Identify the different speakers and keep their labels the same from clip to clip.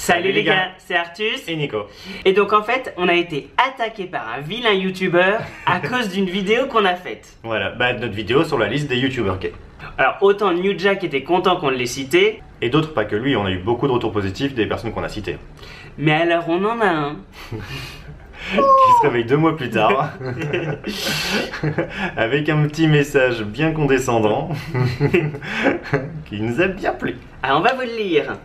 Speaker 1: Salut les gars, c'est Artus
Speaker 2: et Nico.
Speaker 1: Et donc en fait, on a été attaqué par un vilain youtubeur à cause d'une vidéo qu'on a faite.
Speaker 2: Voilà, notre vidéo sur la liste des youtubeurs gays.
Speaker 1: Alors autant New Jack était content qu'on l'ait cité,
Speaker 2: et d'autres pas que lui, on a eu beaucoup de retours positifs des personnes qu'on a citées.
Speaker 1: mais alors on en a un
Speaker 2: qui se réveille 2 mois plus tard avec un petit message bien condescendant qui nous a bien plu.
Speaker 1: Alors on va vous le lire.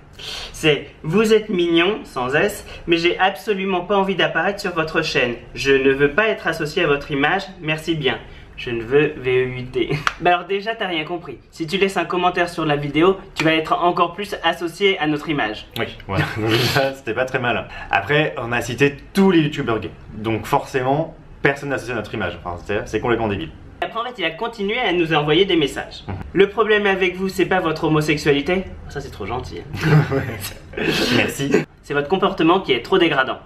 Speaker 1: C'est: vous êtes mignon, sans S, mais j'ai absolument pas envie d'apparaître sur votre chaîne. Je ne veux pas être associé à votre image, merci bien. Je ne veux VEUT. Bah alors déjà t'as rien compris. Si tu laisses un commentaire sur la vidéo, tu vas être encore plus associé à notre image.
Speaker 2: Oui, voilà. Donc déjà, c'était pas très mal. Après, on a cité tous les youtubeurs gays. Donc forcément, personne n'a associé à notre image. Enfin, c'est complètement débile.
Speaker 1: Après en fait il a continué à nous envoyer des messages. Le problème avec vous c'est pas votre homosexualité. Ça c'est trop gentil.
Speaker 2: Merci.
Speaker 1: C'est votre comportement qui est trop dégradant.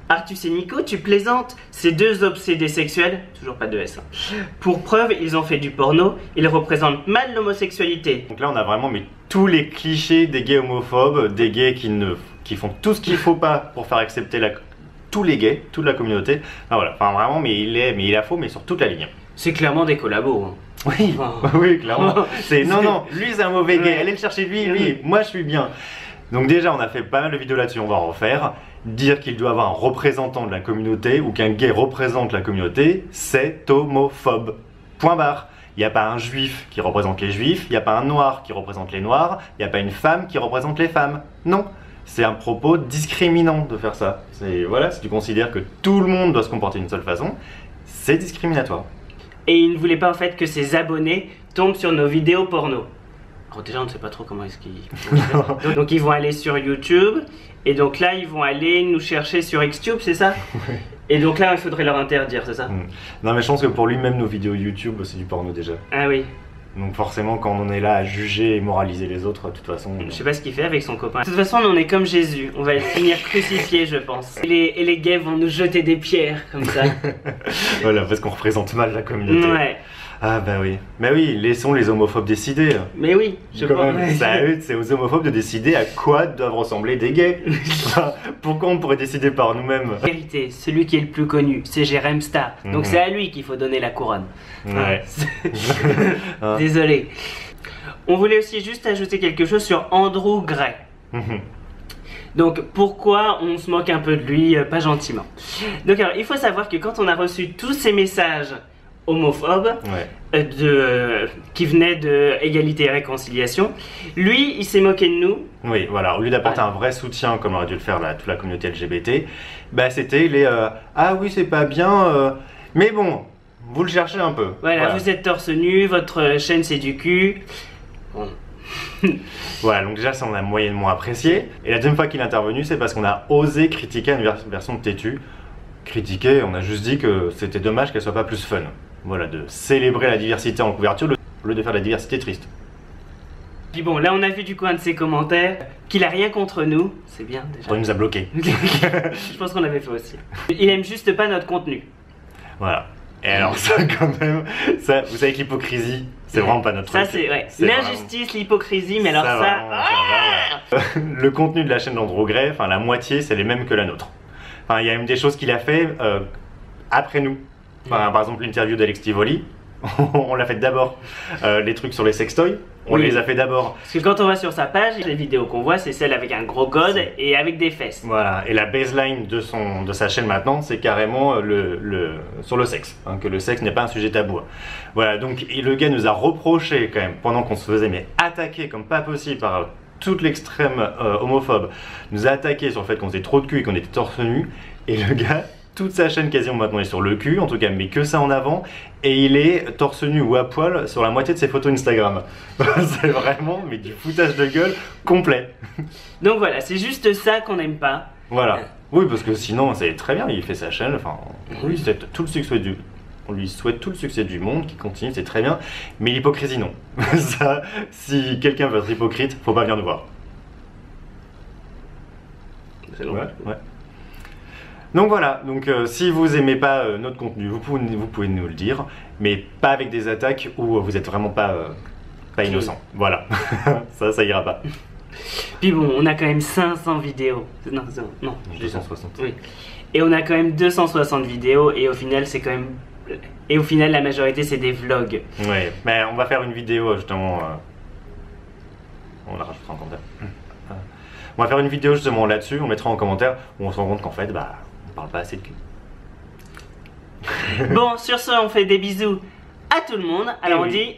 Speaker 1: Artus et Nico, tu plaisantes. Ces deux obsédés sexuels, toujours pas de S, hein. Pour preuve, ils ont fait du porno, ils représentent mal l'homosexualité.
Speaker 2: Donc là, on a vraiment mis tous les clichés des gays homophobes, des gays qui font tout ce qu'il faut pas pour faire accepter tous les gays, toute la communauté. Enfin, voilà, enfin vraiment, mais il a faux, mais sur toute la ligne.
Speaker 1: C'est clairement des collabos. Hein.
Speaker 2: Oui, oui, clairement. Non, lui c'est un mauvais gay, allez le chercher lui, moi je suis bien. Donc déjà, on a fait pas mal de vidéos là-dessus, on va en refaire. Dire qu'il doit avoir un représentant de la communauté ou qu'un gay représente la communauté, c'est homophobe. Point barre. Il n'y a pas un juif qui représente les juifs, il n'y a pas un noir qui représente les noirs, il n'y a pas une femme qui représente les femmes. Non, c'est un propos discriminant de faire ça. Voilà, si tu considères que tout le monde doit se comporter d'une seule façon, c'est discriminatoire.
Speaker 1: Et il ne voulait pas en fait que ses abonnés tombent sur nos vidéos porno. Alors déjà on ne sait pas trop comment est-ce qu'ils vont faire. Donc ils vont aller sur YouTube. Et donc là, ils vont aller nous chercher sur Xtube, c'est ça? Oui. Et donc là, il faudrait leur interdire, c'est ça?
Speaker 2: Non, mais je pense que pour lui-même, nos vidéos YouTube, c'est du porno déjà.
Speaker 1: Ah oui.
Speaker 2: Donc forcément, quand on est là à juger et moraliser les autres, de toute façon...
Speaker 1: Je sais pas ce qu'il fait avec son copain. De toute façon, on est comme Jésus. On va le finir crucifié, je pense. Et les gays vont nous jeter des pierres, comme ça.
Speaker 2: Voilà, parce qu'on représente mal la communauté.
Speaker 1: Ouais.
Speaker 2: Ah bah oui. Mais oui, laissons les homophobes décider.
Speaker 1: Mais oui, je pense.
Speaker 2: C'est aux homophobes de décider à quoi doivent ressembler des gays. Pourquoi on pourrait décider par nous-mêmes?
Speaker 1: En vérité, celui qui est le plus connu, c'est Jérém Star. Donc c'est à lui qu'il faut donner la couronne.
Speaker 2: Ouais.
Speaker 1: Désolé. On voulait aussi juste ajouter quelque chose sur Andrew Gray. Donc pourquoi on se moque un peu de lui, pas gentiment. Donc alors, il faut savoir que quand on a reçu tous ces messages homophobes qui venaient de Égalité et Réconciliation, lui il s'est moqué de nous.
Speaker 2: Oui, voilà, au lieu d'apporter un vrai soutien comme aurait dû le faire toute la communauté LGBT, bah c'était les ah oui c'est pas bien, mais bon, vous le cherchez un peu.
Speaker 1: Voilà, vous êtes torse nu, votre chaîne c'est du cul. Bon.
Speaker 2: Voilà, donc déjà ça on a moyennement apprécié. Et la deuxième fois qu'il est intervenu, c'est parce qu'on a osé critiquer une version de Têtu. Critiquer, on a juste dit que c'était dommage qu'elle soit pas plus fun. Voilà, de célébrer la diversité en couverture au lieu de faire de la diversité triste.
Speaker 1: Puis bon, là on a vu du coup un de ses commentaires qu'il a rien contre nous, c'est bien déjà.
Speaker 2: Il nous a bloqué.
Speaker 1: Je pense qu'on l'avait fait aussi. Il aime juste pas notre contenu.
Speaker 2: Voilà. Et alors ça quand même, ça, vous savez que l'hypocrisie, c'est vraiment pas notre truc.
Speaker 1: Ça c'est ouais. L'injustice, l'hypocrisie, mais alors ça...
Speaker 2: Le contenu de la chaîne d'Andrew Gray, enfin la moitié, c'est les mêmes que la nôtre. Enfin, il y a même des choses qu'il a fait après nous. Enfin, par exemple, l'interview d'Alex Tivoli, on l'a fait d'abord. Les trucs sur les sextoys, on les a fait d'abord.
Speaker 1: Parce que quand on va sur sa page, les vidéos qu'on voit, c'est celle avec un gros code et avec des fesses.
Speaker 2: Voilà, et la baseline de sa chaîne maintenant, c'est carrément sur le sexe. Hein, que le sexe n'est pas un sujet tabou. Voilà, donc le gars nous a reproché quand même, pendant qu'on se faisait attaquer comme pas possible par... toute l'extrême homophobe nous a attaqué sur le fait qu'on faisait trop de cul et qu'on était torse nu, et le gars, toute sa chaîne quasiment maintenant est sur le cul, en tout cas mais que ça en avant, et il est torse nu ou à poil sur la moitié de ses photos Instagram. C'est vraiment mais du foutage de gueule complet.
Speaker 1: Donc voilà, c'est juste ça qu'on n'aime pas.
Speaker 2: Voilà, oui parce que sinon c'est très bien, il fait sa chaîne, enfin oui, c'est tout le succès on lui souhaite tout le succès du monde, qui continue, c'est très bien, mais l'hypocrisie non. Ça, si quelqu'un veut être hypocrite, faut pas venir nous voir.
Speaker 1: C'est long.
Speaker 2: Ouais. Donc voilà, donc si vous aimez pas notre contenu, vous pouvez nous le dire, mais pas avec des attaques où vous êtes vraiment pas innocent. Voilà, ça ira pas.
Speaker 1: Puis bon, on a quand même 500 vidéos. Non,
Speaker 2: 260.
Speaker 1: Oui. Et on a quand même 260 vidéos et au final, c'est quand même... Et au final, la majorité, c'est des vlogs.
Speaker 2: Oui, mais on va faire une vidéo justement... On la rajoutera en commentaire. On va faire une vidéo justement là-dessus, on mettra en commentaire où on se rend compte qu'en fait, bah, on parle pas assez de cul.
Speaker 1: Bon, sur ce, on fait des bisous à tout le monde. Alors on dit...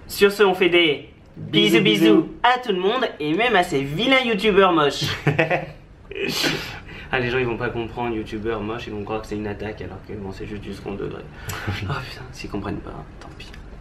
Speaker 1: Sur ce, on fait des bisous à tout le monde et même à ces vilains youtubeurs moches. Ah, les gens ils vont pas comprendre, youtubeur moche, ils vont croire que c'est une attaque alors que bon, c'est juste du second degré. Oh putain, s'ils comprennent pas, tant pis.